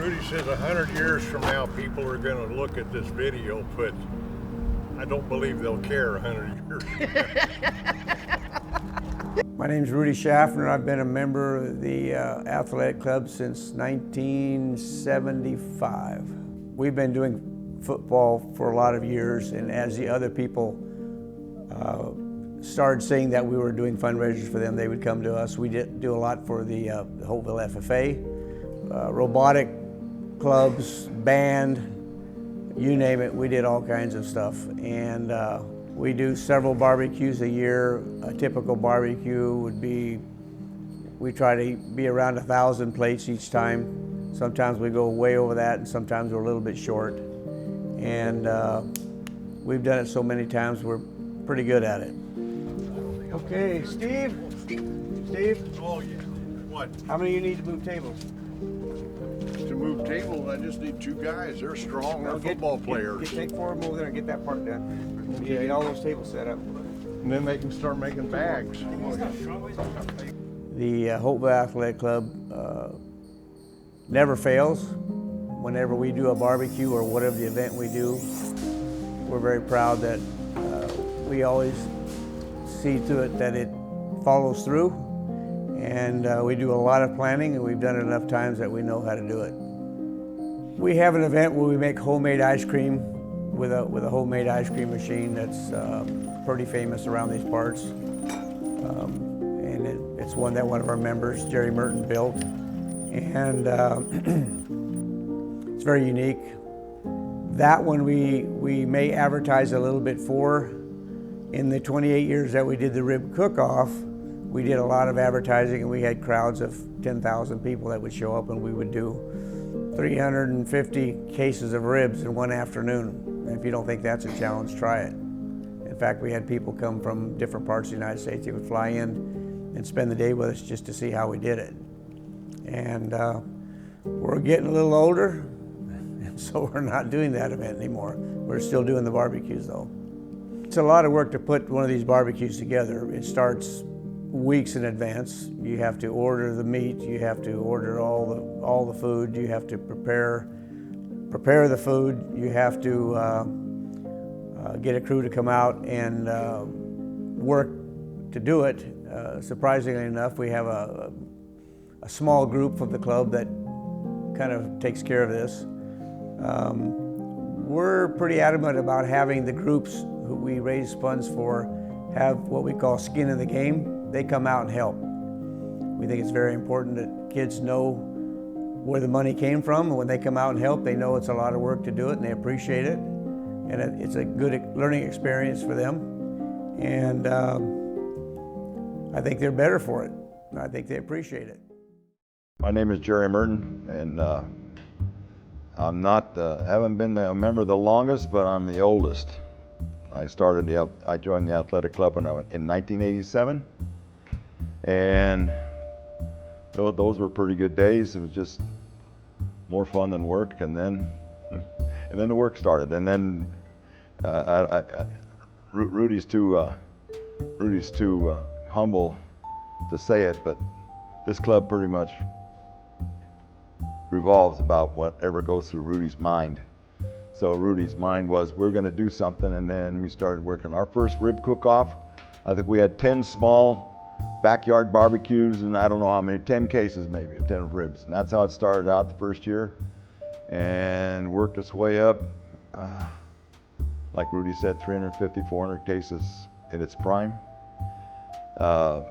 Rudy says 100 years from now people are going to look at this video, but I don't believe they'll care 100 years from now. My name's Rudy Schaffner. I've been a member of the athletic club since 1975. We've been doing football for a lot of years, and as the other people started seeing that we were doing fundraisers for them, they would come to us. We did do a lot for the Holtville FFA, robotic clubs, band, you name it, we did all kinds of stuff. And we do several barbecues a year. A typical barbecue would be, we try to be around 1,000 plates each time. Sometimes we go way over that, and sometimes we're a little bit short. And we've done it so many times, we're pretty good at it. Okay, Steve? Steve? Oh, yeah. What? How many you need to move tables? To move tables, I just need 2 guys. They're strong. They're football players. Take 4 of them over there and get that part done. Yeah, get all those tables set up. And then they can start making bags. The Holtville Athletic Club never fails. Whenever we do a barbecue or whatever the event we do, we're very proud that we always see to it that it follows through. And we do a lot of planning, and we've done it enough times that we know how to do it. We have an event where we make homemade ice cream with a homemade ice cream machine that's pretty famous around these parts. And it's one that one of our members, Jerry Merton, built. And it's very unique. That one we may advertise a little bit for. In the 28 years that we did the Rib Cook-Off, we did a lot of advertising, and we had crowds of 10,000 people that would show up, and we would do 350 cases of ribs in one afternoon. And if you don't think that's a challenge, try it. In fact, we had people come from different parts of the United States. They would fly in and spend the day with us just to see how we did it. And we're getting a little older, and so we're not doing that event anymore. We're still doing the barbecues though. It's a lot of work to put one of these barbecues together. It starts weeks in advance. You have to order the meat, you have to order all the food, you have to prepare the food, you have to get a crew to come out and work to do it. Surprisingly enough, we have a small group from the club that kind of takes care of this. We're pretty adamant about having the groups who we raise funds for have what we call skin in the game. They come out and help. We think it's very important that kids know where the money came from, and when they come out and help, they know it's a lot of work to do it, and they appreciate it. And it's a good learning experience for them. And I think they're better for it. I think they appreciate it. My name is Jerry Merton, and I'm not, haven't been a member the longest, but I'm the oldest. I joined the athletic club in 1987, and those were pretty good days. It was just more fun than work, and then the work started, and then Rudy's too humble to say it, but this club pretty much revolves about whatever goes through Rudy's mind. So Rudy's mind was, we're going to do something, and then we started working. Our first rib cook-off, I think we had 10 small backyard barbecues, and I don't know how many, 10 cases maybe, 10 ribs. And that's how it started out the first year, and worked its way up. Like Rudy said, 350, 400 cases in its prime. So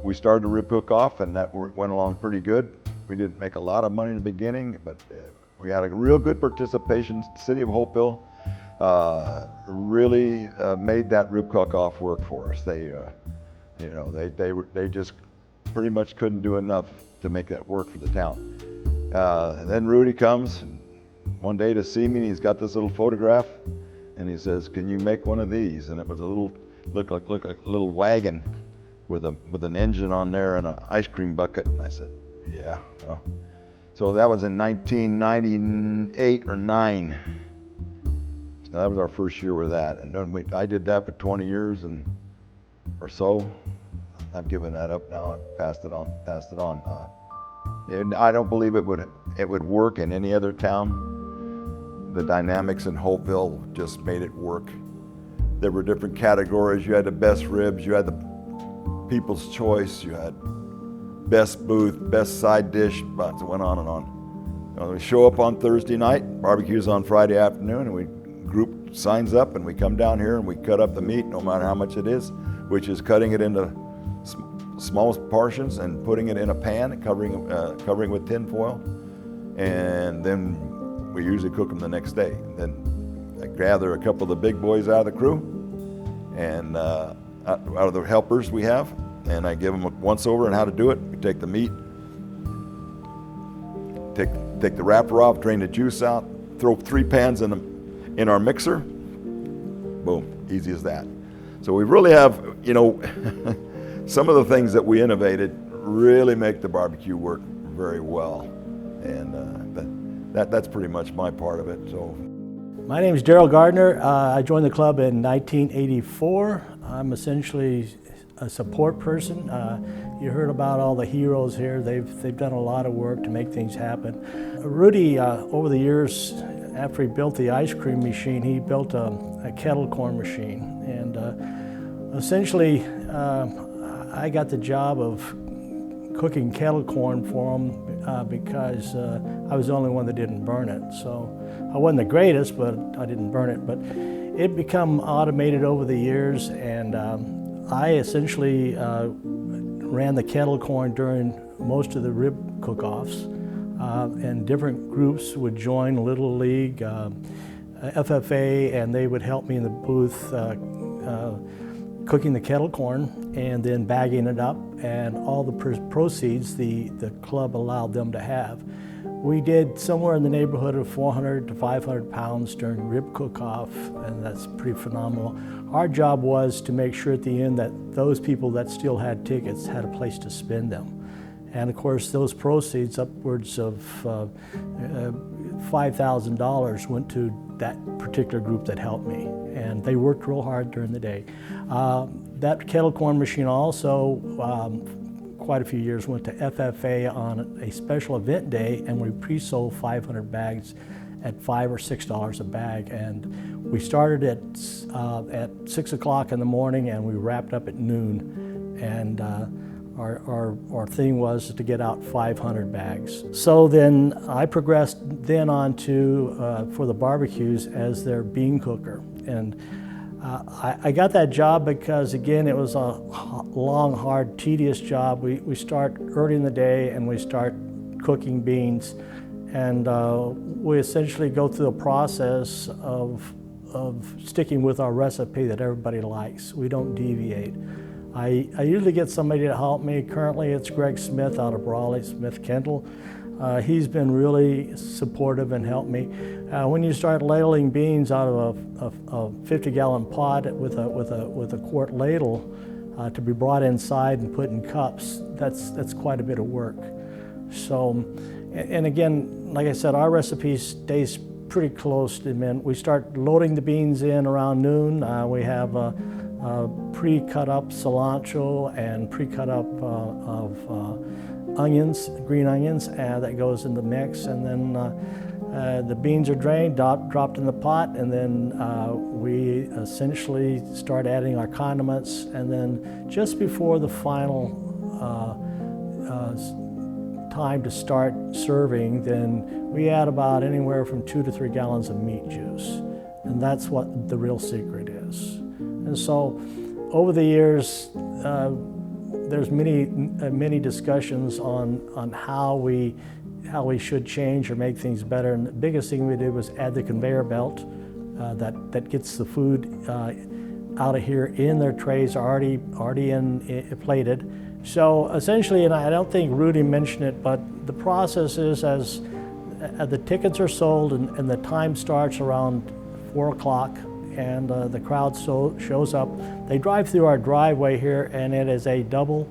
we started the rib cook-off, and that went along pretty good. We didn't make a lot of money in the beginning, but we had a real good participation. The city of Holtville really made that rib cook-off work for us. They just pretty much couldn't do enough to make that work for the town. Then Rudy comes one day to see me, and he's got this little photograph, and he says, "Can you make one of these?" And it was looked like a little wagon with an engine on there and an ice cream bucket. And I said, "Yeah." Well. So that was in 1998 or 9. So that was our first year with that. And then I did that for 20 years or so. I've given that up now. I've passed it on. And I don't believe it would it would work in any other town, the dynamics in Holtville just made it work. There were different categories. You had the best ribs, you had the people's choice, you had best booth, best side dish, but it went on and on. We show up on Thursday night, barbecue's on Friday afternoon, and we group signs up and we come down here and we cut up the meat, no matter how much it is, which is cutting it into small portions and putting it in a pan, covering with tin foil, and then we usually cook them the next day. Then I gather a couple of the big boys out of the crew and out of the helpers we have, and I give them a once over on how to do it. We take the meat, take the wrapper off, drain the juice out, throw 3 pans in our mixer, boom, easy as that. So we really have, you know, some of the things that we innovated really make the barbecue work very well, and that's pretty much my part of it. So, my name is Daryl Gardner. I joined the club in 1984. I'm essentially a support person. You heard about all the heroes here. They've done a lot of work to make things happen. Rudy, over the years, after he built the ice cream machine, he built a kettle corn machine, and essentially I got the job of cooking kettle corn for him because I was the only one that didn't burn it. So I wasn't the greatest, but I didn't burn it. But it become automated over the years, and I essentially ran the kettle corn during most of the rib cook-offs, and different groups would join, Little League, FFA, and they would help me in the booth cooking the kettle corn and then bagging it up, and all the proceeds the club allowed them to have. We did somewhere in the neighborhood of 400 to 500 pounds during Rib Cook-Off, and that's pretty phenomenal. Our job was to make sure at the end that those people that still had tickets had a place to spend them. And of course, those proceeds, upwards of $5,000, went to that particular group that helped me. And they worked real hard during the day. That kettle corn machine also, quite a few years, went to FFA on a special event day, and we pre-sold 500 bags at $5 or $6 a bag. And we started at 6 o'clock in the morning and we wrapped up at noon. And our thing was to get out 500 bags. So then I progressed then on to, for the barbecues, as their bean cooker. And I got that job because, again, it was a long, hard, tedious job. We start early in the day and we start cooking beans, and we essentially go through the process of sticking with our recipe that everybody likes. We don't deviate. I usually get somebody to help me. Currently it's Greg Smith out of Brawley, Smith Kendall. He's been really supportive and helped me. When you start ladling beans out of a 50-gallon pot with a quart ladle to be brought inside and put in cups, that's quite a bit of work. So, and again, like I said, our recipe stays pretty close to mint. We start loading the beans in around noon. We have pre-cut up cilantro and pre-cut up onions, green onions, that goes in the mix, and then the beans are drained, dropped in the pot, and then we essentially start adding our condiments, and then just before the final time to start serving, then we add about anywhere from 2 to 3 gallons of meat juice, and that's what the real secret is. And so over the years, there's many discussions on how we should change or make things better. And the biggest thing we did was add the conveyor belt that gets the food out of here in their trays, already plated. So essentially, and I don't think Rudy mentioned it, but the process is as the tickets are sold and the time starts around 4 o'clock, and the crowd shows up. They drive through our driveway here, and it is a double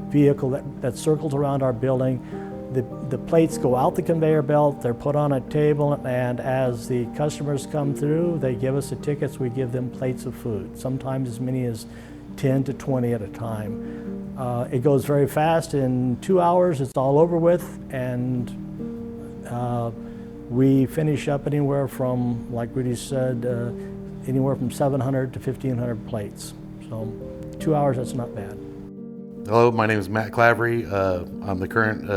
vehicle that circles around our building. The plates go out the conveyor belt, they're put on a table, and as the customers come through, they give us the tickets, we give them plates of food, sometimes as many as 10 to 20 at a time. It goes very fast. In 2 hours, it's all over with, and we finish up anywhere from, like Rudy said, anywhere from 700 to 1,500 plates. So 2 hours, that's not bad. Hello, my name is Matt Clavery. I'm the current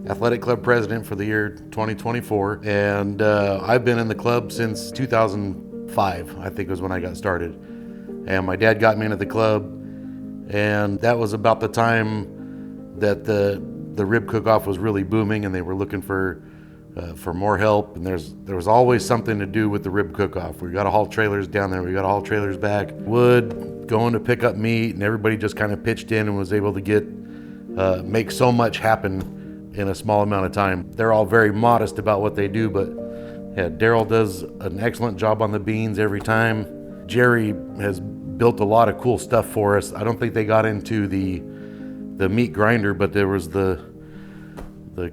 athletic club president for the year 2024, and I've been in the club since 2005, I think was when I got started. And my dad got me into the club, and that was about the time that the Rib Cook-Off was really booming, and they were looking for more help. And there was always something to do with the Rib Cook-Off. We got to haul trailers down there, we got to haul trailers back, wood, going to pick up meat, and everybody just kind of pitched in and was able to make so much happen in a small amount of time. They're all very modest about what they do, but yeah, Daryl does an excellent job on the beans every time. Jerry has built a lot of cool stuff for us. I don't think they got into the meat grinder, but there was the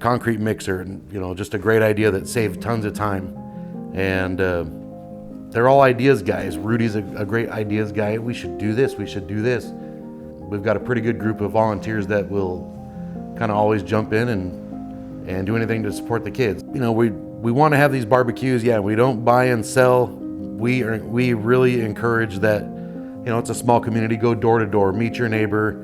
concrete mixer, and just a great idea that saved tons of time. And they're all ideas guys. Rudy's a great ideas guy. We should do this, we should do this. We've got a pretty good group of volunteers that will kind of always jump in and do anything to support the kids. We want to have these barbecues. Yeah, we don't buy and sell. We really encourage that. It's a small community. Go door to door, meet your neighbor.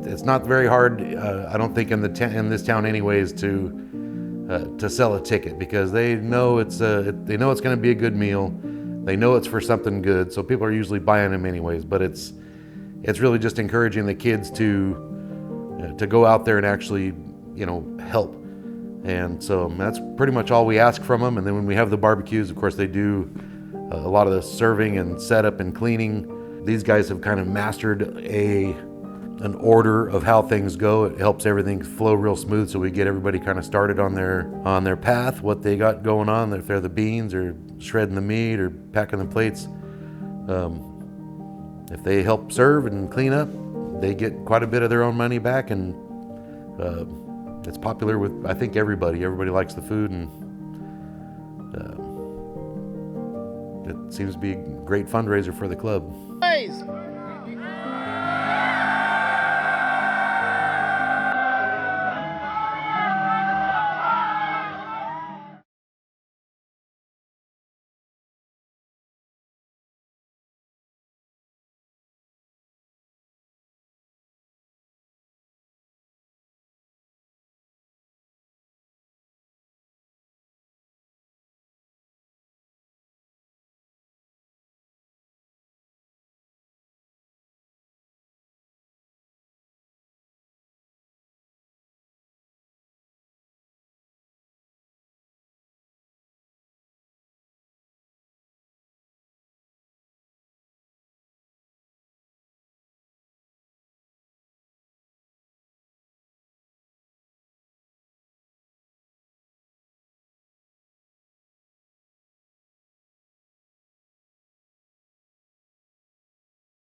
It's not very hard. I don't think in this town anyways to sell a ticket, because they know it's going to be a good meal. They know it's for something good, so people are usually buying them anyways. But it's really just encouraging the kids to go out there and actually help. And so that's pretty much all we ask from them. And then when we have the barbecues, of course, they do a lot of the serving and setup and cleaning. These guys have kind of mastered an order of how things go. It helps everything flow real smooth, so we get everybody kind of started on their path, what they got going on, if they're the beans or shredding the meat or packing the plates. If they help serve and clean up, they get quite a bit of their own money back, and it's popular with, I think, everybody. Everybody likes the food, and it seems to be a great fundraiser for the club.